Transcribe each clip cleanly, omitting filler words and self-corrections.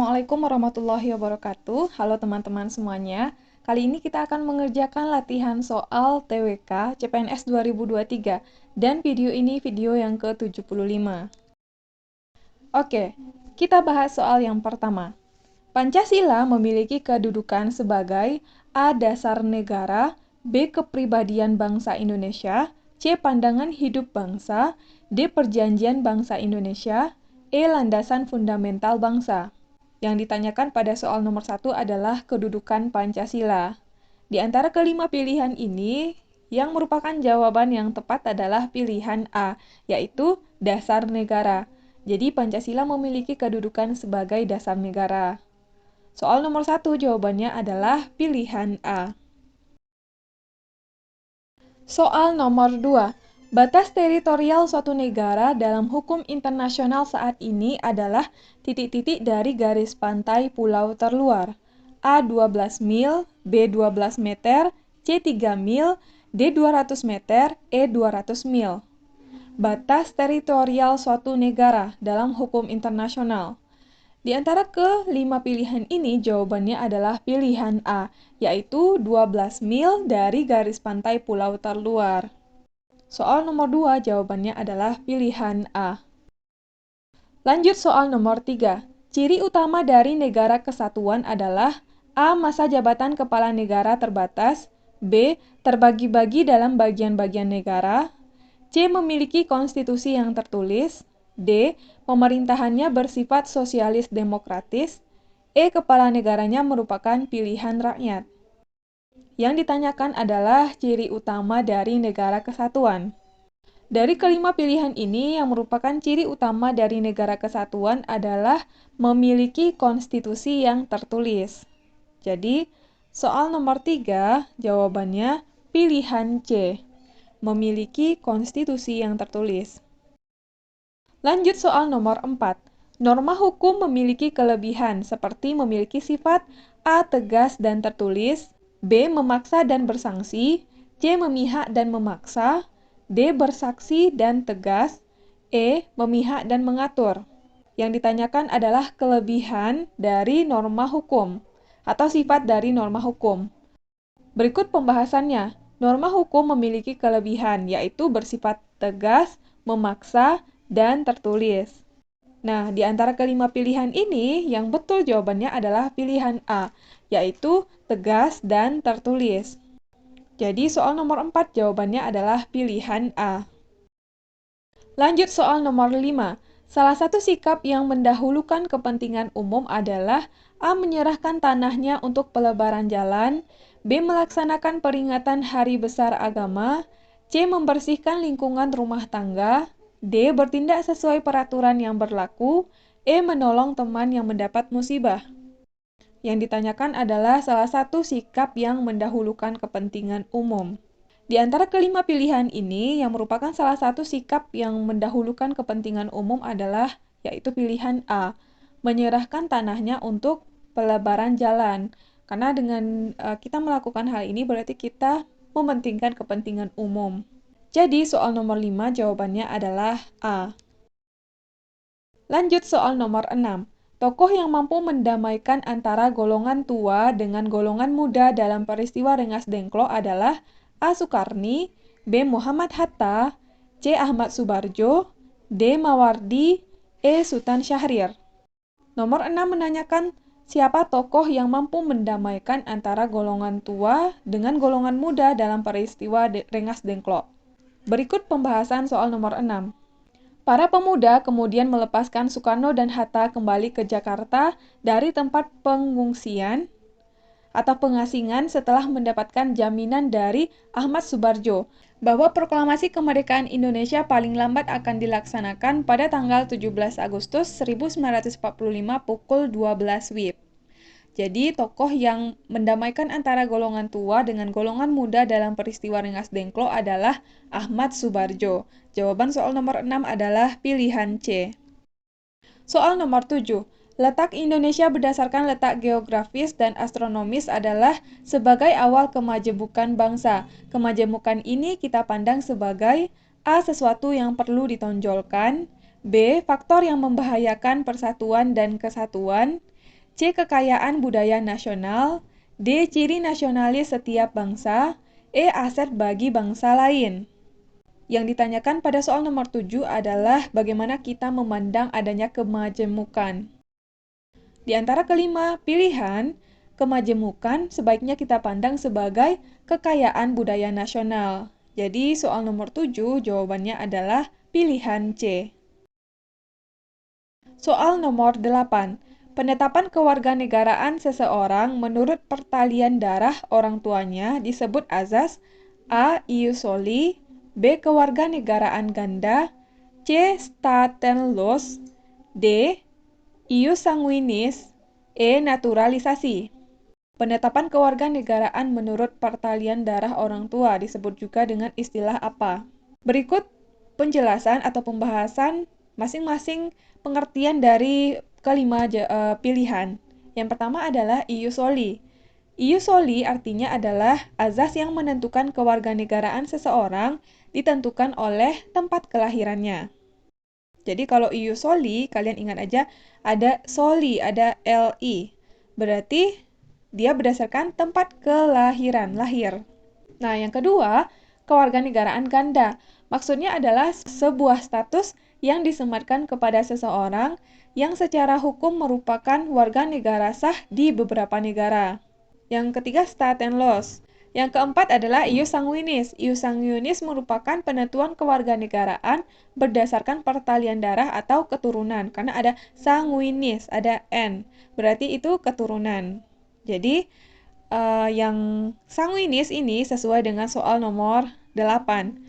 Assalamualaikum warahmatullahi wabarakatuh. Halo teman-teman semuanya. Kali ini kita akan mengerjakan latihan soal TWK CPNS 2023 dan video ini video yang ke-75. Oke, kita bahas soal yang pertama. Pancasila memiliki kedudukan sebagai A. Dasar negara, B. Kepribadian bangsa Indonesia, C. Pandangan hidup bangsa, D. Perjanjian bangsa Indonesia, E. Landasan fundamental bangsa. Yang ditanyakan pada soal nomor 1 adalah kedudukan Pancasila. Di antara kelima pilihan ini, yang merupakan jawaban yang tepat adalah pilihan A, yaitu dasar negara. Jadi Pancasila memiliki kedudukan sebagai dasar negara. Soal nomor 1 jawabannya adalah pilihan A. Soal nomor 2. Batas teritorial suatu negara dalam hukum internasional saat ini adalah titik-titik dari garis pantai pulau terluar. A 12 mil, B 12 meter, C 3 mil, D 200 meter, E 200 mil. Batas teritorial suatu negara dalam hukum internasional. Di antara kelima pilihan ini, jawabannya adalah pilihan A, yaitu 12 mil dari garis pantai pulau terluar. Soal nomor 2, jawabannya adalah pilihan A. Lanjut soal nomor 3. Ciri utama dari negara kesatuan adalah A. Masa jabatan kepala negara terbatas, B. Terbagi-bagi dalam bagian-bagian negara, C. Memiliki konstitusi yang tertulis, D. Pemerintahannya bersifat sosialis demokratis, E. Kepala negaranya merupakan pilihan rakyat. Yang ditanyakan adalah ciri utama dari negara kesatuan. Dari kelima pilihan ini, yang merupakan ciri utama dari negara kesatuan adalah memiliki konstitusi yang tertulis. Jadi, soal nomor 3, jawabannya pilihan C, memiliki konstitusi yang tertulis. Lanjut soal nomor 4. Norma hukum memiliki kelebihan seperti memiliki sifat A. Tegas dan tertulis, B. Memaksa dan bersanksi, C. Memihak dan memaksa, D. Bersaksi dan tegas, E. Memihak dan mengatur. Yang ditanyakan adalah kelebihan dari norma hukum atau sifat dari norma hukum. Berikut pembahasannya. Norma hukum memiliki kelebihan, yaitu bersifat tegas, memaksa, dan tertulis. Nah, di antara kelima pilihan ini, yang betul jawabannya adalah pilihan A, yaitu tegas dan tertulis. Jadi, soal nomor 4 jawabannya adalah pilihan A. Lanjut soal nomor 5. Salah satu sikap yang mendahulukan kepentingan umum adalah A. Menyerahkan tanahnya untuk pelebaran jalan, B. Melaksanakan peringatan hari besar agama, C. Membersihkan lingkungan rumah tangga, D. Bertindak sesuai peraturan yang berlaku, E. Menolong teman yang mendapat musibah. Yang ditanyakan adalah salah satu sikap yang mendahulukan kepentingan umum. Di antara kelima pilihan ini, yang merupakan salah satu sikap yang mendahulukan kepentingan umum adalah yaitu pilihan A, menyerahkan tanahnya untuk pelebaran jalan. Karena dengan kita melakukan hal ini berarti kita mementingkan kepentingan umum. Jadi soal nomor 5 jawabannya adalah A. Lanjut soal nomor 6. Tokoh yang mampu mendamaikan antara golongan tua dengan golongan muda dalam peristiwa Rengas Dengklok adalah A. Sukarni, B. Muhammad Hatta, C. Ahmad Subarjo, D. Mawardi, E. Sultan Syahrir. Nomor 6 menanyakan siapa tokoh yang mampu mendamaikan antara golongan tua dengan golongan muda dalam peristiwa Rengas Dengklok. Berikut pembahasan soal nomor 6. Para pemuda kemudian melepaskan Soekarno dan Hatta kembali ke Jakarta dari tempat pengungsian atau pengasingan setelah mendapatkan jaminan dari Ahmad Subarjo bahwa proklamasi kemerdekaan Indonesia paling lambat akan dilaksanakan pada tanggal 17 Agustus 1945 pukul 12 WIB. Jadi, tokoh yang mendamaikan antara golongan tua dengan golongan muda dalam peristiwa Rengas Dengklok adalah Ahmad Subarjo. Jawaban soal nomor 6 adalah pilihan C. Soal nomor 7. Letak Indonesia berdasarkan letak geografis dan astronomis adalah sebagai awal kemajemukan bangsa. Kemajemukan ini kita pandang sebagai A. Sesuatu yang perlu ditonjolkan, B. Faktor yang membahayakan persatuan dan kesatuan, C. Kekayaan budaya nasional, D. Ciri nasionalis setiap bangsa, E. Aset bagi bangsa lain. Yang ditanyakan pada soal nomor 7 adalah bagaimana kita memandang adanya kemajemukan. Di antara kelima pilihan, kemajemukan sebaiknya kita pandang sebagai kekayaan budaya nasional. Jadi soal nomor 7 jawabannya adalah pilihan C. Soal nomor 8. Penetapan kewarganegaraan seseorang menurut pertalian darah orang tuanya disebut azas A. Ius soli, B. Kewarganegaraan ganda, C. Statellos, D. Ius sanguinis, E. Naturalisasi. Penetapan kewarganegaraan menurut pertalian darah orang tua disebut juga dengan istilah apa? Berikut penjelasan atau pembahasan masing-masing pengertian dari kelima pilihan. Yang pertama adalah ius soli. Ius soli artinya adalah azas yang menentukan kewarganegaraan seseorang ditentukan oleh tempat kelahirannya. Jadi kalau ius soli, kalian ingat aja ada soli, ada li. Berarti dia berdasarkan tempat kelahiran, lahir. Nah, yang kedua, kewarganegaraan ganda. Maksudnya adalah sebuah status yang disematkan kepada seseorang yang secara hukum merupakan warga negara sah di beberapa negara. Yang ketiga, statellos. Yang keempat adalah ius sanguinis. Ius sanguinis merupakan penentuan kewarganegaraan berdasarkan pertalian darah atau keturunan. Karena ada sanguinis, ada N. Berarti itu keturunan. Jadi, yang sanguinis ini sesuai dengan soal nomor 8.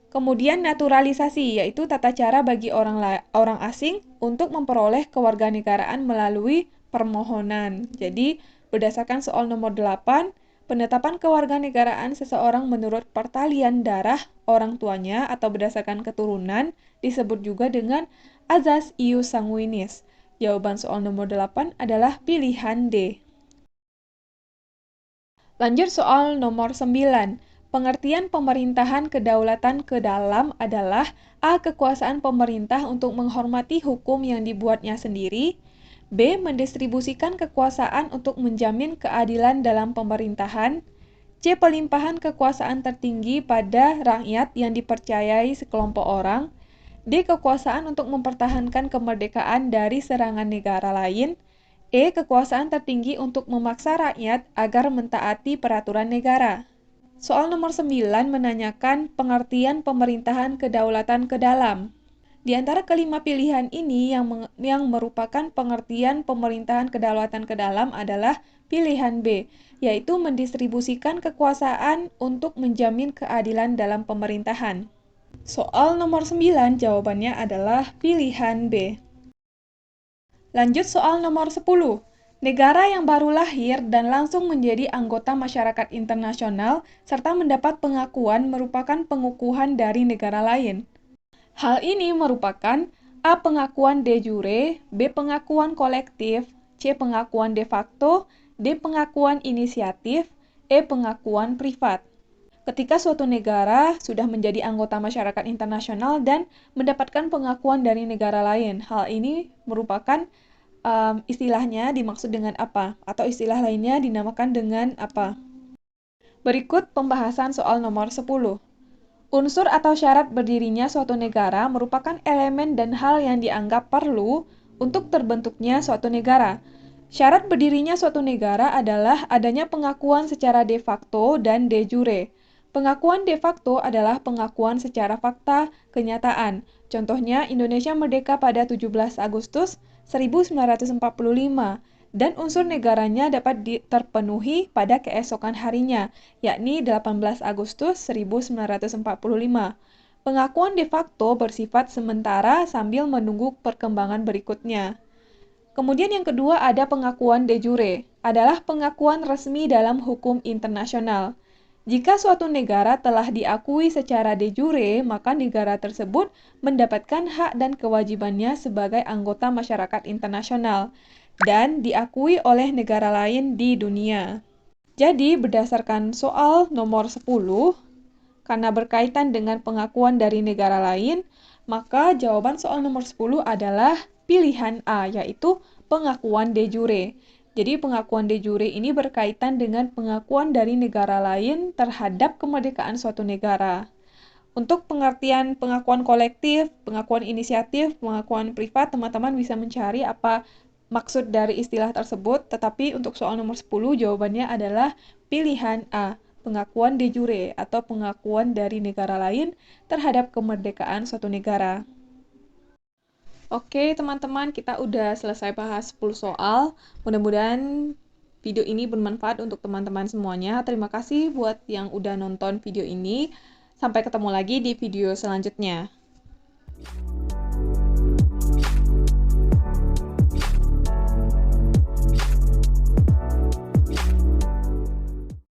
Kemudian naturalisasi, yaitu tata cara bagi orang asing untuk memperoleh kewarganegaraan melalui permohonan. Jadi, berdasarkan soal nomor 8, penetapan kewarganegaraan seseorang menurut pertalian darah orang tuanya atau berdasarkan keturunan disebut juga dengan azas ius sanguinis. Jawaban soal nomor 8 adalah pilihan D. Lanjut soal nomor 9. Pengertian pemerintahan kedaulatan ke dalam adalah A. Kekuasaan pemerintah untuk menghormati hukum yang dibuatnya sendiri, B. Mendistribusikan kekuasaan untuk menjamin keadilan dalam pemerintahan, C. Pelimpahan kekuasaan tertinggi pada rakyat yang dipercayai sekelompok orang, D. Kekuasaan untuk mempertahankan kemerdekaan dari serangan negara lain, E. Kekuasaan tertinggi untuk memaksa rakyat agar mentaati peraturan negara. Soal nomor 9 menanyakan pengertian pemerintahan kedaulatan ke dalam. Di antara kelima pilihan ini yang merupakan pengertian pemerintahan kedaulatan ke dalam adalah pilihan B, yaitu mendistribusikan kekuasaan untuk menjamin keadilan dalam pemerintahan. Soal nomor 9 jawabannya adalah pilihan B. Lanjut soal nomor 10. Negara yang baru lahir dan langsung menjadi anggota masyarakat internasional serta mendapat pengakuan merupakan pengukuhan dari negara lain. Hal ini merupakan A. Pengakuan de jure, B. Pengakuan kolektif, C. Pengakuan de facto, D. Pengakuan inisiatif, E. Pengakuan privat. Ketika suatu negara sudah menjadi anggota masyarakat internasional dan mendapatkan pengakuan dari negara lain, hal ini merupakan istilahnya dimaksud dengan apa? Atau istilah lainnya dinamakan dengan apa? Berikut pembahasan soal nomor 10. Unsur atau syarat berdirinya suatu negara merupakan elemen dan hal yang dianggap perlu untuk terbentuknya suatu negara. Syarat berdirinya suatu negara adalah adanya pengakuan secara de facto dan de jure. Pengakuan de facto adalah pengakuan secara fakta kenyataan. Contohnya, Indonesia merdeka pada 17 Agustus 1945 dan unsur negaranya dapat terpenuhi pada keesokan harinya, yakni 18 Agustus 1945. Pengakuan de facto bersifat sementara sambil menunggu perkembangan berikutnya. Kemudian yang kedua ada pengakuan de jure, adalah pengakuan resmi dalam hukum internasional. Jika suatu negara telah diakui secara de jure, maka negara tersebut mendapatkan hak dan kewajibannya sebagai anggota masyarakat internasional dan diakui oleh negara lain di dunia. Jadi, berdasarkan soal nomor 10, karena berkaitan dengan pengakuan dari negara lain, maka jawaban soal nomor 10 adalah pilihan A, yaitu pengakuan de jure. Jadi pengakuan de jure ini berkaitan dengan pengakuan dari negara lain terhadap kemerdekaan suatu negara. Untuk pengertian pengakuan kolektif, pengakuan inisiatif, pengakuan privat, teman-teman bisa mencari apa maksud dari istilah tersebut, tetapi untuk soal nomor 10 jawabannya adalah pilihan A, pengakuan de jure atau pengakuan dari negara lain terhadap kemerdekaan suatu negara. Oke, teman-teman, kita udah selesai bahas 10 soal. Mudah-mudahan video ini bermanfaat untuk teman-teman semuanya. Terima kasih buat yang udah nonton video ini. Sampai ketemu lagi di video selanjutnya.